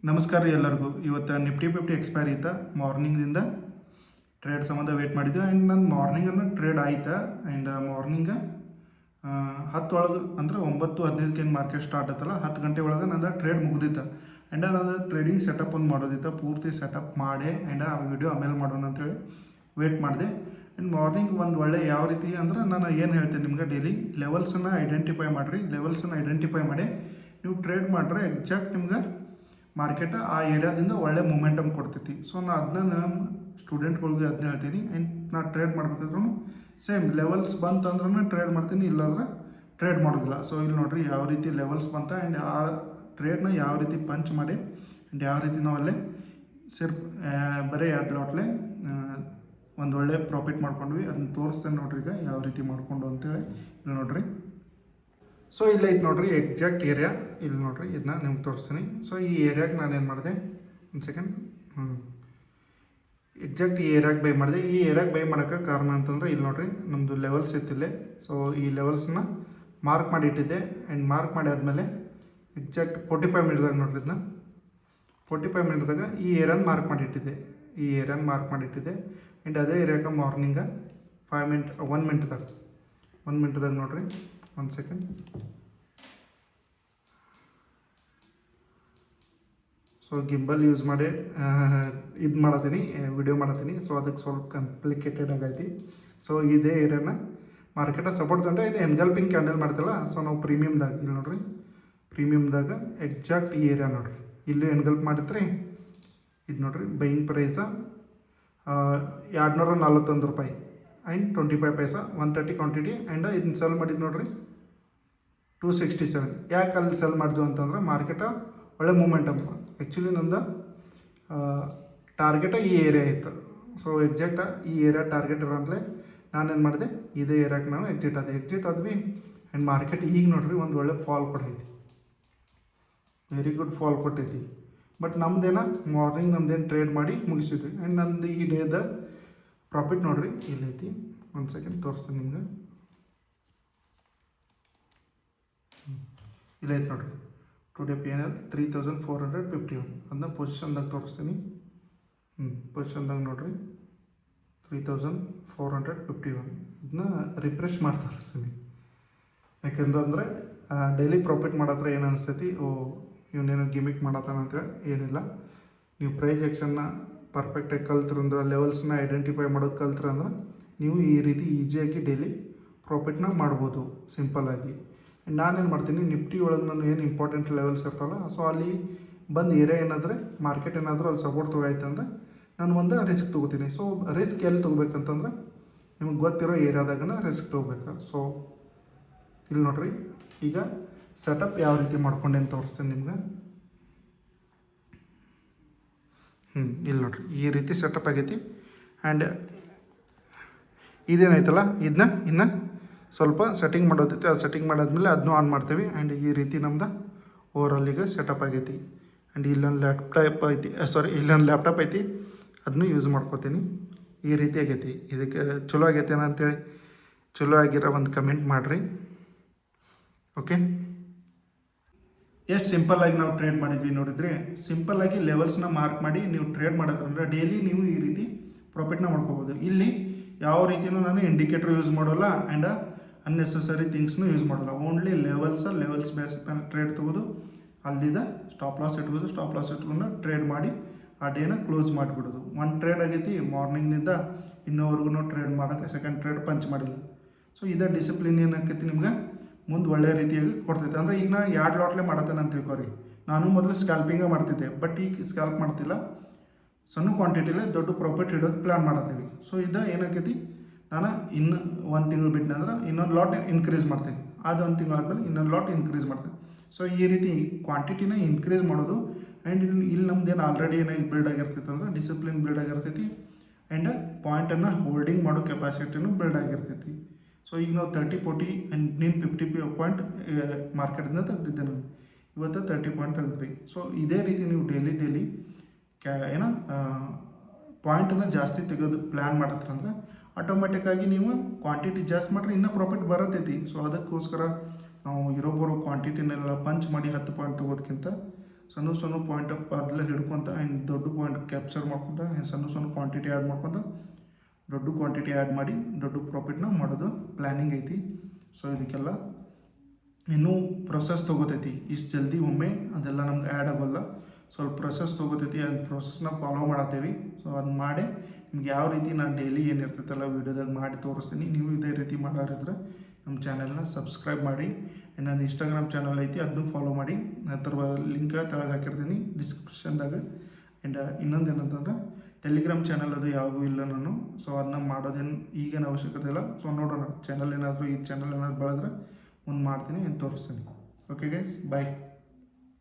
ನಮಸ್ಕಾರ ರೀ ಎಲ್ಲರಿಗೂ. ಇವತ್ತು ನಿಫ್ಟಿ 50 ಎಕ್ಸ್ಪೈರಿ ಇತ್ತು. ಮಾರ್ನಿಂಗ್ದಿಂದ ಟ್ರೇಡ್ ಸಂಬಂಧ ವೇಟ್ ಮಾಡಿದ್ದೆ. ಆ್ಯಂಡ್ ನನ್ನ ಮಾರ್ನಿಂಗನ್ನು ಟ್ರೇಡ್ ಆಯ್ತು. ಆ್ಯಂಡ್ ಮಾರ್ನಿಂಗ 10 ಒಳಗೆ ಅಂದ್ರೆ 9:15ಕ್ಕೆ ಏನು ಮಾರ್ಕೆಟ್ ಸ್ಟಾರ್ಟ್ ಆಯ್ತಲ್ಲ, 10 ಗಂಟೆ ಒಳಗೆ ನನ್ನ ಟ್ರೇಡ್ ಮುಗಿದಿತ್ತು. ಆ್ಯಂಡ್ ನಾನು ಟ್ರೇಡಿಂಗ್ ಸೆಟಪ್ ಒಂದು ಮಾಡೋದಿತ್ತು, ಪೂರ್ತಿ ಸೆಟಪ್ ಮಾಡಿ ಆ್ಯಂಡ್ ಆ ವಿಡಿಯೋ ಆಮೇಲೆ ಮಾಡೋಣ ಅಂತೇಳಿ ವೇಟ್ ಮಾಡಿದೆ. ಆ್ಯಂಡ್ ಮಾರ್ನಿಂಗ್ ಒಂದು ಒಳ್ಳೆ ಯಾವ ರೀತಿ ಅಂದ್ರೆ ನಾನು ಏನು ಹೇಳ್ತೀನಿ ನಿಮ್ಗೆ, ಡೈಲಿ ಲೆವೆಲ್ಸನ್ನು ಐಡೆಂಟಿಫೈ ಮಾಡಿರಿ. ಲೆವೆಲ್ಸನ್ನು ಐಡೆಂಟಿಫೈ ಮಾಡಿ ನೀವು ಟ್ರೇಡ್ ಮಾಡಿದ್ರೆ ಎಕ್ಸಾಕ್ಟ್ ನಿಮ್ಗೆ ಮಾರ್ಕೆಟ್ ಆ ಏರಿಯಾದಿಂದ ಒಳ್ಳೆ ಮೊಮೆಂಟಮ್ ಕೊಡ್ತೈತಿ. ಸೊ ನಾನು ಅದನ್ನ ಸ್ಟೂಡೆಂಟ್ಗಳಿಗೆ ಅದನ್ನ ಹೇಳ್ತೀನಿ. ಆ್ಯಂಡ್ ನಾನು ಟ್ರೇಡ್ ಮಾಡ್ಬೇಕಾದ್ರೂ ಸೇಮ್ ಲೆವೆಲ್ಸ್ ಬಂತಂದ್ರೂ ಟ್ರೇಡ್ ಮಾಡ್ತೀನಿ, ಇಲ್ಲಾಂದ್ರೆ ಟ್ರೇಡ್ ಮಾಡೋದಿಲ್ಲ. ಸೊ ಇಲ್ಲಿ ನೋಡಿರಿ ಯಾವ ರೀತಿ ಲೆವೆಲ್ಸ್ ಬಂತ ಆ್ಯಂಡ್ ಆ ಟ್ರೇಡ್ನ ಯಾವ ರೀತಿ ಪಂಚ್ ಮಾಡಿ ಆ್ಯಂಡ್ ಯಾವ ರೀತಿ ನಾವು ಅಲ್ಲೇ ಬರೀ 2 ಲಾಟ್ಲೆ ಒಂದು ಒಳ್ಳೆ ಪ್ರಾಫಿಟ್ ಮಾಡ್ಕೊಂಡ್ವಿ. ಅದನ್ನ ತೋರಿಸ್ತೇನೆ ನೋಡ್ರಿ ಈಗ ಯಾವ ರೀತಿ ಮಾಡ್ಕೊಂಡು ಅಂತೇಳಿ. ಇಲ್ಲಿ ನೋಡ್ರಿ, ಸೊ ಇಲ್ಲ ಐತೆ ನೋಡ್ರಿ ಎಕ್ಸಾಕ್ಟ್ ಏರಿಯಾ. ಇಲ್ಲಿ ನೋಡ್ರಿ ಇದನ್ನ ನಿಮ್ಗೆ ತೋರಿಸ್ತೀನಿ. ಸೊ ಈ ಏರಿಯಾಗೆ ನಾನು ಏನು ಮಾಡಿದೆ, ಒಂದು ಸೆಕೆಂಡ್, ಎಕ್ಸಾಕ್ಟ್ ಈ ಏರಿಯಾಗೆ ಬೈ ಮಾಡಿದೆ. ಈ ಏರಿಯಾಗೆ ಬೈ ಮಾಡೋಕ್ಕೆ ಕಾರಣ ಅಂತಂದರೆ ಇಲ್ಲಿ ನೋಡ್ರಿ ನಮ್ಮದು ಲೆವೆಲ್ಸ್ ಇತ್ತಿಲ್ಲೇ. ಸೊ ಈ ಲೆವೆಲ್ಸ್ನ ಮಾರ್ಕ್ ಮಾಡಿ ಇಟ್ಟಿದ್ದೆ. ಆ್ಯಂಡ್ ಮಾರ್ಕ್ ಮಾಡಿ ಆದಮೇಲೆ ಎಕ್ಸಾಕ್ಟ್ 45 ಮಿನಿಟ್ದಾಗ ನೋಡ್ರಿ ಇದನ್ನ 45 ಮಿನಿಟ್ದಾಗ ಈ ಏರಿಯಾನ ಮಾರ್ಕ್ ಮಾಡಿ ಇಟ್ಟಿದ್ದೆ. ಈ ಏರಿಯಾನ ಮಾರ್ಕ್ ಮಾಡಿ ಇಟ್ಟಿದ್ದೆ. ಆ್ಯಂಡ್ ಅದೇ ಏರಿಯಾಗೆ ಮಾರ್ನಿಂಗ 1 ಮಿನಿಟ್ದಾಗ ನೋಡ್ರಿ, ಒಂದು ಸೆಕೆಂಡ್, ಸೊ ಗಿಂಬಲ್ ಯೂಸ್ ಮಾಡಿ ಇದು ಮಾಡತ್ತೀನಿ, ವಿಡಿಯೋ ಮಾಡತ್ತೀನಿ. ಸೊ ಅದಕ್ಕೆ ಸ್ವಲ್ಪ ಕಾಂಪ್ಲಿಕೇಟೆಡ್ ಆಗೈತಿ. ಸೊ ಇದೇ ಏರಿಯಾನ ಮಾರ್ಕೆಟಾಗ ಸಪೋರ್ಟ್ ತೊಗೊಂಡೆ. ಇದು ಎನ್ಗಲ್ಪಿಂಗ್ ಕ್ಯಾಂಡಲ್ ಮಾಡ್ತಲ್ಲ. ಸೊ ನಾವು ಪ್ರೀಮಿಯಮ್ದಾಗ ಇಲ್ಲಿ ನೋಡ್ರಿ, ಪ್ರೀಮಿಯಮ್ದಾಗ ಎಕ್ಸಾಕ್ಟ್ ಈ ಏರಿಯಾ ನೋಡ್ರಿ, ಇಲ್ಲಿ ಎನ್ಗಲ್ಪ್ ಮಾಡಿದ್ರಿ. ಇದು ನೋಡ್ರಿ ಬೈಯಿಂಗ್ ಪ್ರೈಸ 241 ರೂಪಾಯಿ ಆ್ಯಂಡ್ 25 ಪೈಸಾ, 130 ಕ್ವಾಂಟಿಟಿ. ಆ್ಯಂಡ್ ಇದನ್ನ ಸೆಲ್ ಮಾಡಿದ್ದು ನೋಡ್ರಿ 267. ಯಾಕೆ ಅಲ್ಲಿ ಸೆಲ್ ಮಾಡಿದ್ವು ಅಂತಂದ್ರೆ ಮಾರ್ಕೆಟ ಒಳ್ಳೆ ಮೂಮೆಂಟಮ್. ಆ್ಯಕ್ಚುಲಿ ನಂದು ಟಾರ್ಗೆಟ ಈ ಏರಿಯಾ ಇತ್ತು. ಸೊ ಎಕ್ಸಾಕ್ಟ ಈ ಏರಿಯಾ ಟಾರ್ಗೆಟ್ ಇರೋಂತಲೇ ನಾನೇನು ಮಾಡಿದೆ, ಇದೇ ಏರಿಯಾಕ್ಕೆ ನಾನು ಎಕ್ಸಿಟ್ ಆದ್ವಿ. ಆ್ಯಂಡ್ ಮಾರ್ಕೆಟ್ ಈಗ ನೋಡ್ರಿ ಒಂದು ಒಳ್ಳೆ ಫಾಲ್ ಕೊಟ್ಟೈತಿ, ವೆರಿ ಗುಡ್ ಫಾಲ್ ಕೊಟ್ಟೈತಿ. ಬಟ್ ನಮ್ದೇನ ಮಾರ್ನಿಂಗ್ ನಮ್ದೇನು ಟ್ರೇಡ್ ಮಾಡಿ ಮುಗಿಸಿದ್ವಿ. ಆ್ಯಂಡ್ ನಂದು ಈ ಡೇದ ಪ್ರಾಫಿಟ್ ನೋಡ್ರಿ ಇಲ್ಲೈತಿ. ಒಂದು ಸೆಕೆಂಡ್ ತೋರಿಸ್ತೀನಿ ನಿಮ್ಗೆ. ಇಲ್ಲೈತಿ ನೋಡ್ರಿ, ಟುಡೇ PNL 3451. ಅದನ್ನ ಪೊಸಿಷನ್ದಾಗ ತೋರಿಸ್ತೀನಿ. ಪೊಸಿಷನ್ದಾಗ ನೋಡ್ರಿ 3451. ಇದನ್ನ ರಿಫ್ರೆಶ್ ಮಾಡಿ ತೋರಿಸ್ತೀನಿ. ಯಾಕೆಂತಂದರೆ ಡೈಲಿ ಪ್ರಾಫಿಟ್ ಮಾಡತ್ರ ಏನು ಅನಿಸ್ತೈತಿ, ಇವನೇನೋ ಗಿಮಿಕ್ ಮಾಡತ್ತಾನ ಅಂತೇಳಿ ಏನಿಲ್ಲ. ನೀವು ಪ್ರೈಸ್ ಆ್ಯಕ್ಷನ್ನ ಪರ್ಫೆಕ್ಟಾಗಿ ಕಲ್ತ್ರಂದ್ರೆ, ಲೆವೆಲ್ಸ್ನ ಐಡೆಂಟಿಫೈ ಮಾಡೋದು ಕಲ್ತ್ರಂದ್ರೆ ನೀವು ಈ ರೀತಿ ಈಸಿಯಾಗಿ ಡೈಲಿ ಪ್ರಾಫಿಟ್ನ ಮಾಡ್ಬೋದು ಸಿಂಪಲ್ಲಾಗಿ. ನಾನೇನು ಮಾಡ್ತೀನಿ, ನಿಫ್ಟಿ ಒಳಗೆ ನಾನು ಏನು ಇಂಪಾರ್ಟೆಂಟ್ ಲೆವೆಲ್ಸ್ ಇರ್ತಲ್ಲ, ಸೊ ಅಲ್ಲಿ ಬಂದು ಏರಿಯಾ ಏನಾದರೆ ಮಾರ್ಕೆಟ್ ಏನಾದರೂ ಅಲ್ಲಿ ಸಪೋರ್ಟ್ ತೊಗೊಯ್ತಂದ್ರೆ ನಾನು ಒಂದು ರಿಸ್ಕ್ ತೊಗೋತೀನಿ. ಸೊ ರಿಸ್ಕ್ ಎಲ್ಲಿ ತೊಗೋಬೇಕಂತಂದ್ರೆ ನಿಮಗೆ ಗೊತ್ತಿರೋ ಏರಿಯಾದಾಗನ ರಿಸ್ಕ್ ತೊಗೋಬೇಕು. ಸೊ ಇಲ್ಲಿ ನೋಡ್ರಿ ಈಗ ಸೆಟಪ್ ಯಾವ ರೀತಿ ಮಾಡ್ಕೊಂಡೇನು ತೋರಿಸ್ತೀನಿ ನಿಮ್ಗೆ. ಇಲ್ಲಿ ನೋಡ್ರಿ ಈ ರೀತಿ ಸೆಟಪ್ ಆಗೈತಿ. ಆ್ಯಂಡ್ ಇದೇನೈತಲ್ಲ ಇದನ್ನ ಇನ್ನು ಸ್ವಲ್ಪ ಸೆಟ್ಟಿಂಗ್ ಮಾಡೋದೈತೆ. ಅದು ಸೆಟ್ಟಿಂಗ್ ಮಾಡಾದ್ಮೇಲೆ ಅದನ್ನೂ ಆನ್ ಮಾಡ್ತೀವಿ. ಆ್ಯಂಡ್ ಈ ರೀತಿ ನಮ್ದು ಓವರಾಲ್ ಈಗ ಸೆಟಪ್ ಆಗೈತಿ. ಆ್ಯಂಡ್ ಇಲ್ಲೊಂದು ಲ್ಯಾಪ್ಟಾಪ್ ಐತಿ, ಅದನ್ನು ಯೂಸ್ ಮಾಡ್ಕೋತೀನಿ. ಈ ರೀತಿ ಆಗೈತಿ. ಇದಕ್ಕೆ ಚಲೋ ಆಗೈತೇನ ಅಂತೇಳಿ ಚಲೋ ಆಗಿರೋ ಒಂದು ಕಮೆಂಟ್ ಮಾಡಿರಿ. ಓಕೆ, ಎಷ್ಟು ಸಿಂಪಲ್ಲಾಗಿ ನಾವು ಟ್ರೇಡ್ ಮಾಡಿದ್ವಿ ನೋಡಿದ್ರೆ, ಸಿಂಪಲ್ಲಾಗಿ ಲೆವೆಲ್ಸ್ನ ಮಾರ್ಕ್ ಮಾಡಿ ನೀವು ಟ್ರೇಡ್ ಮಾಡೋದ್ರಿಂದ ಡೈಲಿ ನೀವು ಈ ರೀತಿ ಪ್ರಾಫಿಟ್ನ ಮಾಡ್ಕೋಬೋದು. ಇಲ್ಲಿ ಯಾವ ರೀತಿಯೂ ನಾನು ಇಂಡಿಕೇಟರ್ ಯೂಸ್ ಮಾಡೋಲ್ಲ ಆ್ಯಂಡ್ ಅನ್ನೆಸೆಸರಿ ಥಿಂಗ್ಸ್ನು ಯೂಸ್ ಮಾಡೋಲ್ಲ. ಓನ್ಲಿ ಲೆವೆಲ್ಸ್ ಬೇಸ್ ಮೇಲೆ ಟ್ರೇಡ್ ತೊಗೋದು, ಅಲ್ಲಿದ್ದ ಸ್ಟಾಪ್ ಲಾಸ್ ಇಟ್ಕೊಂಡು ಟ್ರೇಡ್ ಮಾಡಿ ಆ ಡೇನ ಕ್ಲೋಸ್ ಮಾಡಿಬಿಡೋದು. ಒಂದು ಟ್ರೇಡ್ ಆಗೈತಿ ಮಾರ್ನಿಂಗ್ನಿಂದ ಇನ್ನೋವರೆಗೂ ಟ್ರೇಡ್ ಮಾಡೋಕ್ಕೆ ಸೆಕೆಂಡ್ ಟ್ರೇಡ್ ಪಂಚ್ ಮಾಡಿಲ್ಲ. ಸೊ ಇದೇ ಡಿಸಿಪ್ಲಿನ್ ಏನಾಕೈತಿ ನಿಮ್ಗೆ ಮುಂದೆ ಒಳ್ಳೆ ರೀತಿಯಾಗಿ ಕೊಡ್ತೈತೆ. ಅಂದರೆ ಈಗ ನಾ 2 ಲಾಟ್ಲೆ ಮಾಡತ್ತೇನೆ ಅಂತ ತಿಳ್ಕೊರಿ. ನಾನು ಮೊದಲು ಸ್ಕ್ಯಾಲ್ಪಿಂಗ ಮಾಡ್ತಿದ್ದೆ, ಬಟ್ ಈಗ ಸ್ಕ್ಯಾಲ್ಪ್ ಮಾಡ್ತಿಲ್ಲ. ಸಣ್ಣ ಕ್ವಾಂಟಿಟಿಲೇ ದೊಡ್ಡ ಪ್ರಾಫಿಟ್ ಇಡೋದು ಪ್ಲ್ಯಾನ್ ಮಾಡತ್ತೀವಿ. ಸೊ ಇದು ಏನಾಕೈತಿ, ನಾನು ಇನ್ನು 1 ತಿಂಗಳು ಬಿಟ್ಟನಂದ್ರೆ ಇನ್ನೊಂದು ಲಾಟ್ ಇನ್ಕ್ರೀಸ್ ಮಾಡ್ತೀನಿ. ಅದು 1 ತಿಂಗಳು ಆದಮೇಲೆ ಇನ್ನೊಂದು ಲಾಟ್ ಇನ್ಕ್ರೀಸ್ ಮಾಡ್ತೀನಿ. ಸೊ ಈ ರೀತಿ ಕ್ವಾಂಟಿಟಿನ ಇನ್ಕ್ರೀಸ್ ಮಾಡೋದು. ಆ್ಯಂಡ್ ಇಲ್ಲಿ ನಮ್ದೇನು ಆಲ್ರೆಡಿ ಏನಾಗಿ ಬಿಲ್ಡ್ ಆಗಿರ್ತೈತೆ ಅಂದ್ರೆ ಡಿಸಿಪ್ಲಿನ್ ಬಿಲ್ಡ್ ಆಗಿರ್ತೈತಿ. ಆ್ಯಂಡ್ ಪಾಯಿಂಟನ್ನು ಹೋಲ್ಡಿಂಗ್ ಮಾಡೋ ಕೆಪಾಸಿಟಿನೂ ಬಿಲ್ಡ್ ಆಗಿರ್ತೈತಿ. ಸೊ ಈಗ ನಾವು 30, 40 ಆ್ಯಂಡ್ ನೀನು 50 ಪಾಯಿಂಟ್ ಮಾರ್ಕೆಟಿಂದ ತೆಗ್ದಿದ್ದೆ. ನಾನು ಇವತ್ತು 30 ಪಾಯಿಂಟ್ ತೆಗೆದ್ವಿ. ಸೊ ಇದೇ ರೀತಿ ನೀವು ಡೈಲಿ ಪಾಯಿಂಟನ್ನು ಜಾಸ್ತಿ ತೆಗೆದು ಪ್ಲ್ಯಾನ್ ಮಾಡತ್ತಂದ್ರೆ ಆಟೋಮೆಟಿಕ್ಕಾಗಿ ನೀವು ಕ್ವಾಂಟಿಟಿ ಜಾಸ್ತಿ ಮಾಡಿದ್ರೆ ಇನ್ನೂ ಪ್ರಾಫಿಟ್ ಬರತೈತಿ. ಸೊ ಅದಕ್ಕೋಸ್ಕರ ನಾವು ಇರೋ ಬರೋ ಕ್ವಾಂಟಿಟಿನೆಲ್ಲ ಪಂಚ್ ಮಾಡಿ 10 ಪಾಯಿಂಟ್ ತೊಗೋದಕ್ಕಿಂತ ಸಣ್ಣ ಸಣ್ಣ ಪಾಯಿಂಟ್ ಅದೆಲ್ಲ ಹಿಡ್ಕೊತ ಆ್ಯಂಡ್ ದೊಡ್ಡ ಪಾಯಿಂಟ್ ಕ್ಯಾಪ್ಚರ್ ಮಾಡ್ಕೊತ ಸಣ್ಣ ಸಣ್ಣ ಕ್ವಾಂಟಿಟಿ ಆ್ಯಡ್ ಮಾಡ್ಕೊತ ದೊಡ್ಡ ಕ್ವಾಂಟಿಟಿ ಆ್ಯಡ್ ಮಾಡಿ ದೊಡ್ಡ ಪ್ರಾಫಿಟ್ನ ಮಾಡೋದು ಪ್ಲ್ಯಾನಿಂಗ್ ಐತಿ. ಸೊ ಇದಕ್ಕೆಲ್ಲ ಇನ್ನೂ ಪ್ರೊಸೆಸ್ ತೊಗೋತೈತಿ. ಇಷ್ಟು ಜಲ್ದಿ ಒಮ್ಮೆ ಅದೆಲ್ಲ ನಮ್ಗೆ ಆ್ಯಡ್ ಆಗೋಲ್ಲ, ಸ್ವಲ್ಪ ಪ್ರೊಸೆಸ್ ತೊಗೋತೈತಿ. ಅದು ಪ್ರೊಸೆಸ್ನ ಫಾಲೋ ಮಾಡತ್ತೇವೆ. ಸೊ ಅದನ್ನ ಮಾಡಿ ನಿಮ್ಗೆ ಯಾವ ರೀತಿ ನಾನು ಡೈಲಿ ಏನಿರ್ತೈತಲ್ಲ ವೀಡಿಯೋದಾಗ ಮಾಡಿ ತೋರಿಸ್ತೀನಿ. ನೀವು ಇದೇ ರೀತಿ ಮಾಡೋರಿದ್ರೆ ನಮ್ಮ ಚಾನೆಲ್ನ ಸಬ್ಸ್ಕ್ರೈಬ್ ಮಾಡಿ. ನನ್ನ ಇನ್ಸ್ಟಾಗ್ರಾಮ್ ಚಾನಲ್ ಐತಿ, ಅದನ್ನು ಫಾಲೋ ಮಾಡಿ. ಅದರ ಲಿಂಕ್ ಕೆಳಗೆ ಹಾಕಿರ್ತೀನಿ ಡಿಸ್ಕ್ರಿಪ್ಷನ್ದಾಗ. ಆ್ಯಂಡ್ ಇನ್ನೊಂದು ಏನಂತಂದ್ರೆ ಟೆಲಿಗ್ರಾಮ್ ಚಾನಲ್ ಅದು ಯಾವುದೂ ಇಲ್ಲ ನಾನು. ಸೊ ಅದನ್ನ ಮಾಡೋದೇನು ಈಗೇನು ಅವಶ್ಯಕತೆ ಇಲ್ಲ. ಸೊ ನೋಡೋಣ, ಚಾನಲ್ ಏನಾದರೂ ಈ ಚಾನಲ್ ಏನಾದರೂ ಬೆಳೆದ್ರೆ ಮುಂದೆ ಮಾಡ್ತೀನಿ, ಏನು ತೋರಿಸ್ತೀನಿ. ಓಕೆ ಗೈಸ್, ಬಾಯ್.